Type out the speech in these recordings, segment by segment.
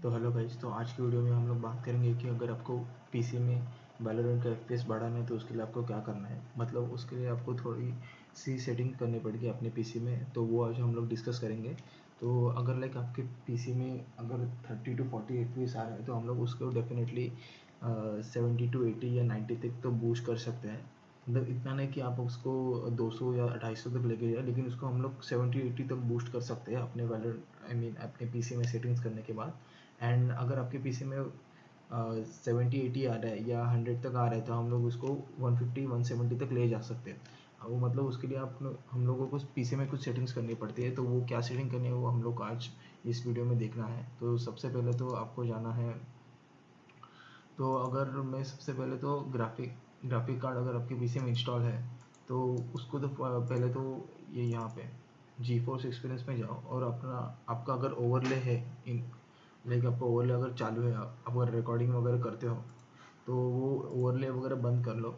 तो hello guys, तो आज की वीडियो में हम लोग बात करेंगे कि अगर आपको पीसी में वैलोरेंट का एफपीएस बढ़ाना है तो उसके लिए आपको क्या करना है। मतलब उसके लिए आपको थोड़ी सी सेटिंग करनी पड़ेगी अपने पीसी में, तो वो आज हम लोग डिस्कस करेंगे। तो अगर लाइक आपके पीसी में अगर 30 to 40 एफपीएस आ रहा है तो हम लोग उसको डेफिनेटली 70 to 80 या 90 तक तो बूस्ट कर सकते हैं। मतलब इतना नहीं कि आप उसको 200 या 250 तक लेके जाए, लेकिन उसको हम लोग 70-80 तक बूस्ट कर सकते हैं अपने वैलोरेंट अपने पीसी में सेटिंग्स करने के बाद। एंड अगर आपके पीसी में 70-80 आ रहा है या 100 तक आ रहा है तो हम लोग उसको 150-170 तक ले जा सकते हैं। वो मतलब उसके लिए हम लोगों को पीसी में कुछ सेटिंग्स करनी पड़ती है, तो वो क्या सेटिंग करनी है वो हम लोग को आज इस वीडियो में देखना है। तो सबसे पहले तो आपको जाना है, तो अगर मैं सबसे पहले तो ग्राफिक कार्ड अगर आपके पीसी में इंस्टॉल है तो उसको तो पहले तो ये यहाँ पे जी फोर्स एक्सपीरियंस में जाओ और आपका अगर ओवरले है इन लाइक आपका ओवरले अगर चालू है, आप अगर रिकॉर्डिंग वगैरह करते हो तो वो ओवरले वगैरह बंद कर लो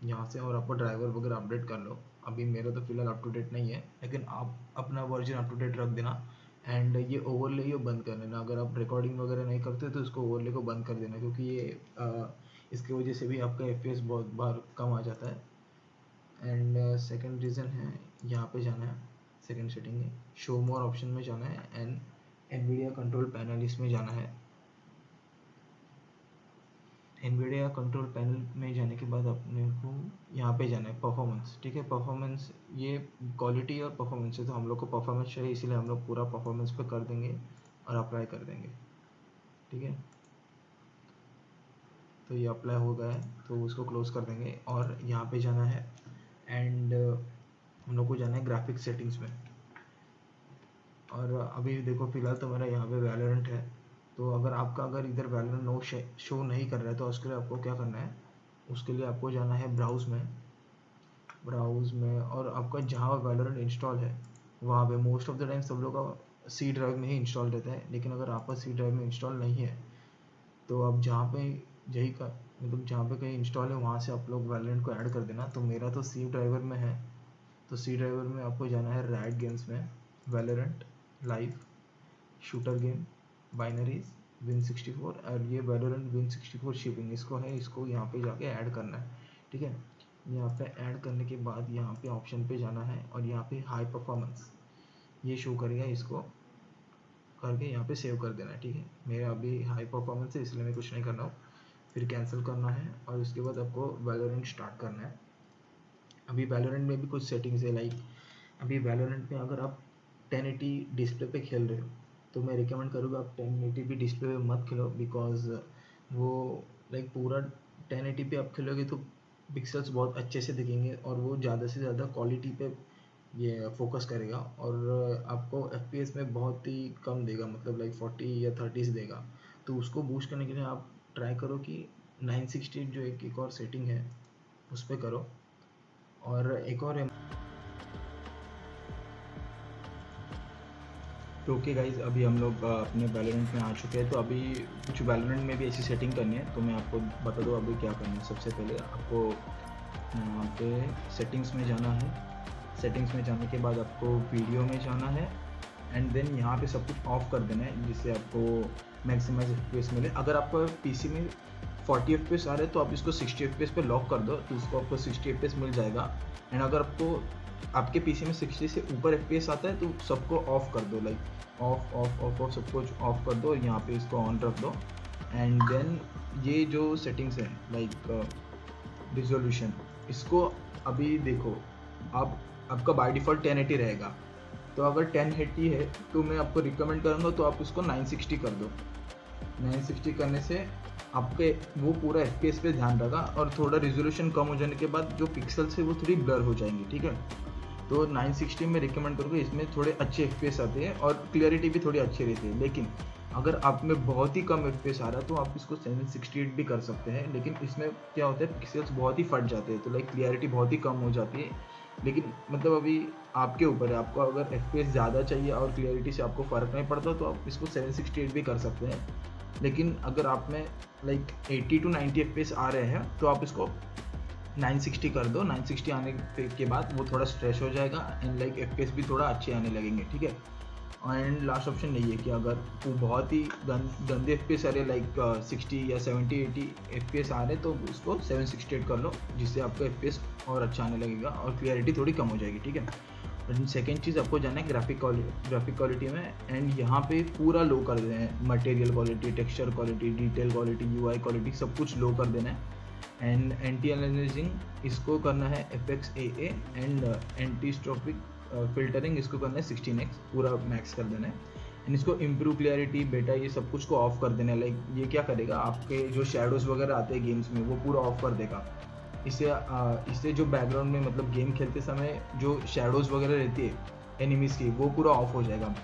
यहाँ से और आपको ड्राइवर वगैरह अपडेट कर लो। अभी मेरा तो फिलहाल अप टू डेट नहीं है, लेकिन आप अपना वर्जन अप टू डेट रख देना। एंड ये ओवरले ये बंद कर देना। अगर आप रिकॉर्डिंग वगैरह नहीं करते तो इसको ओवरले को बंद कर देना, क्योंकि ये इसकी वजह से भी आपका एफ बहुत बार कम आ जाता है। एंड सेकंड रीज़न है, यहाँ पे जाना है, सेकंड सेटिंग है, शो मोर ऑप्शन में जाना है एंड एनवीडिया कंट्रोल पैनल इसमें जाना है। एनवीडिया कंट्रोल पैनल में जाने के बाद अपने को यहाँ पे जाना है परफॉर्मेंस। ठीक है, परफॉर्मेंस ये क्वालिटी और परफॉर्मेंस है, तो हम लोग को परफॉर्मेंस चाहिए, इसीलिए हम लोग पूरा परफॉर्मेंस पे कर देंगे और अप्लाई कर देंगे। ठीक है, तो ये अप्लाई हो गया है तो उसको क्लोज कर देंगे और यहाँ पे जाना है एंड हम लोग को जाना है ग्राफिक सेटिंग्स में। और अभी देखो फिलहाल तो मेरा यहाँ पे वैलोरेंट है, तो अगर इधर वैलोरेंट नो शो नहीं कर रहा है तो उसके लिए आपको क्या करना है, उसके लिए आपको जाना है ब्राउज़ में और आपका जहाँ वैलोरेंट इंस्टॉल है वहाँ पे मोस्ट ऑफ द टाइम सब लोग का सी ड्राइव में ही इंस्टॉल रहता है, लेकिन अगर आपका सी ड्राइव में इंस्टॉल नहीं है तो आप जहाँ पे यही का मतलब जहाँ पे कहीं इंस्टॉल है वहाँ से आप लोग वैलोरेंट को ऐड कर देना। तो मेरा तो सी ड्राइवर में है, तो सी ड्राइवर में आपको जाना है राइट गेम्स में, Valorant live shooter game binaries Win64 और ये वैलोरेंट Win64 शिपिंग इसको है, इसको यहाँ पे जाके ऐड करना है। ठीक है, यहाँ पे ऐड करने के बाद यहाँ पे ऑप्शन पे जाना है और यहाँ पे हाई परफॉर्मेंस ये शो करेगा, इसको करके यहाँ पे सेव कर देना है। ठीक है, मेरा अभी हाई परफॉर्मेंस है इसलिए मैं कुछ नहीं कर रहा हूँ। फिर कैंसिल करना है और उसके बाद आपको वैलोरेंट स्टार्ट करना है। अभी वैलोरेंट में भी कुछ सेटिंग्स है, लाइक अभी वैलोरेंट में अगर आप 1080 डिस्प्ले पे खेल रहे हो तो मैं रिकमेंड करूँगा आप 1080 भी डिस्प्ले पे मत खेलो, बिकॉज वो लाइक पूरा 1080 पे आप खेलोगे तो पिक्सल्स बहुत अच्छे से दिखेंगे और वो ज़्यादा से ज़्यादा क्वालिटी पे ये फोकस करेगा और आपको एफ में बहुत ही कम देगा, मतलब लाइक 40 या 30 देगा। तो उसको बूस्ट करने के लिए आप ट्राई करो कि 960 जो एक और सेटिंग है उस पर करो। और एक और तो ओके गाइज, अभी हम लोग अपने वैलोरेंट में आ चुके हैं, तो अभी कुछ वैलोरेंट में भी ऐसी सेटिंग करनी है, तो मैं आपको बता दूँ अभी क्या करना है। सबसे पहले आपको यहाँ पे सेटिंग्स में जाना है, सेटिंग्स में जाने के बाद आपको वीडियो में जाना है एंड देन यहाँ पे सब कुछ ऑफ कर देना है जिससे आपको मैक्सिमाइज एफपीएस मिले। अगर आपको पीसी में 40 एफपीएस आ रहे हैं तो आप इसको 60 एफपीएस पे लॉक कर दो, तो इसको आपको 60 एफपीएस मिल जाएगा। एंड अगर आपको आपके पीसी में 60 से ऊपर एफपीएस आता है तो सबको ऑफ कर दो, like of of of of सब कुछ ऑफ कर दो, यहाँ पे इसको ऑन रख दो। एंड देन ये जो सेटिंग्स है लाइक रिजोल्यूशन, इसको अभी देखो अब आपका बाय डिफ़ॉल्ट 1080 रहेगा, तो अगर 1080 है तो मैं आपको रिकमेंड करूँगा तो आप इसको 960 कर दो। 960 करने से आपके वो पूरा एफपीएस पे ध्यान रहेगा और थोड़ा रिजोल्यूशन कम हो जाने के बाद जो पिक्सल्स है वो थोड़ी ब्लर हो जाएंगी। ठीक है, तो 960 में रिकमेंड करूँगा, इसमें थोड़े अच्छे एफपीएस आते हैं और क्लियरिटी भी थोड़ी अच्छी रहती है। लेकिन अगर आप में बहुत ही कम एफपीएस आ रहा है तो आप इसको 768 भी कर सकते हैं, लेकिन इसमें क्या होता है पिक्सल्स बहुत ही फट जाते हैं, तो लाइक क्लियरिटी बहुत ही कम हो जाती है। लेकिन मतलब अभी आपके ऊपर है, आपको अगर एफपीएस ज़्यादा चाहिए और क्लियरिटी से आपको फ़र्क नहीं पड़ता तो आप इसको 768 भी कर सकते हैं। लेकिन अगर आप में लाइक 80 to 90 एफपीएस आ रहे हैं तो आप इसको 960 कर दो। 960 आने के बाद वो थोड़ा स्ट्रेच हो जाएगा एंड लाइक एफपीएस भी थोड़ा अच्छे आने लगेंगे। ठीक है, एंड लास्ट ऑप्शन यही है कि अगर वो बहुत ही गंदे FPS आ रहे लाइक 60 या 70-80 FPS आ रहे तो उसको 768 कर लो, जिससे आपका FPS और अच्छा आने लगेगा और क्लियरिटी थोड़ी कम हो जाएगी, ठीक है। और सेकेंड चीज़ आपको जाना है ग्राफिक क्वालिटी में, एंड यहाँ पे पूरा लो कर देना है, material quality, texture quality, detail quality, UI quality सब कुछ लो कर देना है। एंड एंटी अलियासिंग इसको करना है FXAA, एंड एंटी स्ट्रोपिक फिल्टरिंग इसको करना है 16x, पूरा मैक्स कर देना है। एंड इसको इम्प्रूव क्लियरिटी बेटा ये सब कुछ को ऑफ कर देना है। लाइक ये क्या करेगा, आपके जो शेडोज़ वगैरह आते हैं गेम्स में वो पूरा ऑफ कर देगा। इससे जो बैकग्राउंड में मतलब गेम खेलते समय जो शेडोज़ वगैरह रहती है एनिमीज़ की वो पूरा ऑफ हो जाएगा।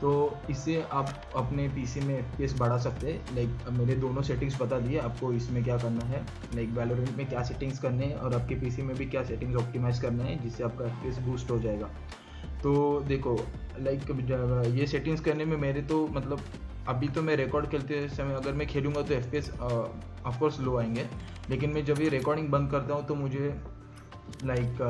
तो इससे आप अपने पीसी में FPS बढ़ा सकते हैं। लाइक मेरे दोनों सेटिंग्स बता दिए आपको, इसमें क्या करना है, लाइक वैलोरेंट में क्या सेटिंग्स करने हैं और आपके पीसी में भी क्या सेटिंग्स ऑप्टिमाइज़ करना है जिससे आपका FPS बूस्ट हो जाएगा। तो देखो लाइक ये सेटिंग्स करने में मेरे तो मतलब अभी तो मैं रिकॉर्ड खेलते समय अगर मैं खेलूँगा तो FPS ऑफकोर्स लो आएंगे, लेकिन मैं जब ये रिकॉर्डिंग बंद करता हूँ तो मुझे लाइक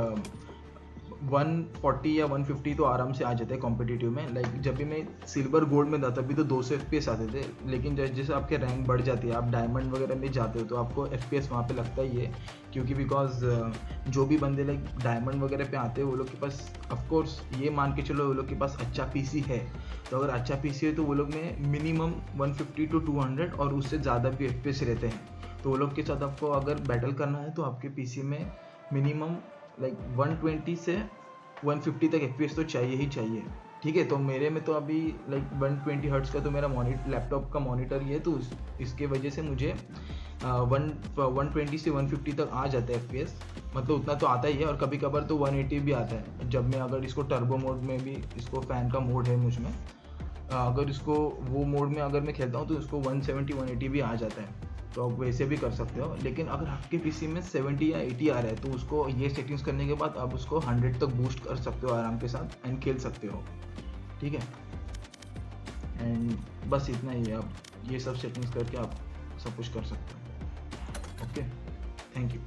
140 या 150 तो आराम से आ जाते हैं कॉम्पिटिटिव में। लाइक जब भी मैं सिल्वर गोल्ड में था तभी तो 200 FPS आते थे, लेकिन जैसे जैसे आपके रैंक बढ़ जाती है, आप डायमंड वगैरह में जाते हो तो आपको FPS वहाँ पे लगता ही है, क्योंकि बिकॉज जो भी बंदे लाइक डायमंड वगैरह पे आते हैं वो लोग के पास ऑफकोर्स ये मान के चलो वो लोग के पास अच्छा PC है। तो अगर अच्छा PC है तो वो लोग में मिनिमम 150 to 200 और उससे ज़्यादा भी FPS रहते हैं। तो वो लोग के साथ आपको अगर बैटल करना है तो आपके PC में मिनिमम लाइक 120 से 150 तक FPS तो चाहिए ही चाहिए, ठीक है। तो मेरे में तो अभी लाइक 120 हर्ट्स का तो मेरा लैपटॉप का मॉनिटर ही है, तो इसके वजह से मुझे 120 से 150 तक आ जाता है FPS, मतलब उतना तो आता ही है। और कभी कभार तो 180 भी आता है जब मैं अगर इसको टर्बो मोड में भी, इसको फ़ैन का मोड है मुझ में, अगर इसको वो मोड में अगर मैं खेलता हूँ तो इसको 170 180 भी आ जाता है। तो आप वैसे भी कर सकते हो, लेकिन अगर आपके पीसी में 70 या 80 आ रहा है तो उसको ये सेटिंग्स करने के बाद आप उसको 100 तक बूस्ट कर सकते हो आराम के साथ एंड खेल सकते हो, ठीक है। एंड बस इतना ही है, आप ये सब सेटिंग्स करके आप सब कुछ कर सकते हो। Okay, thank you.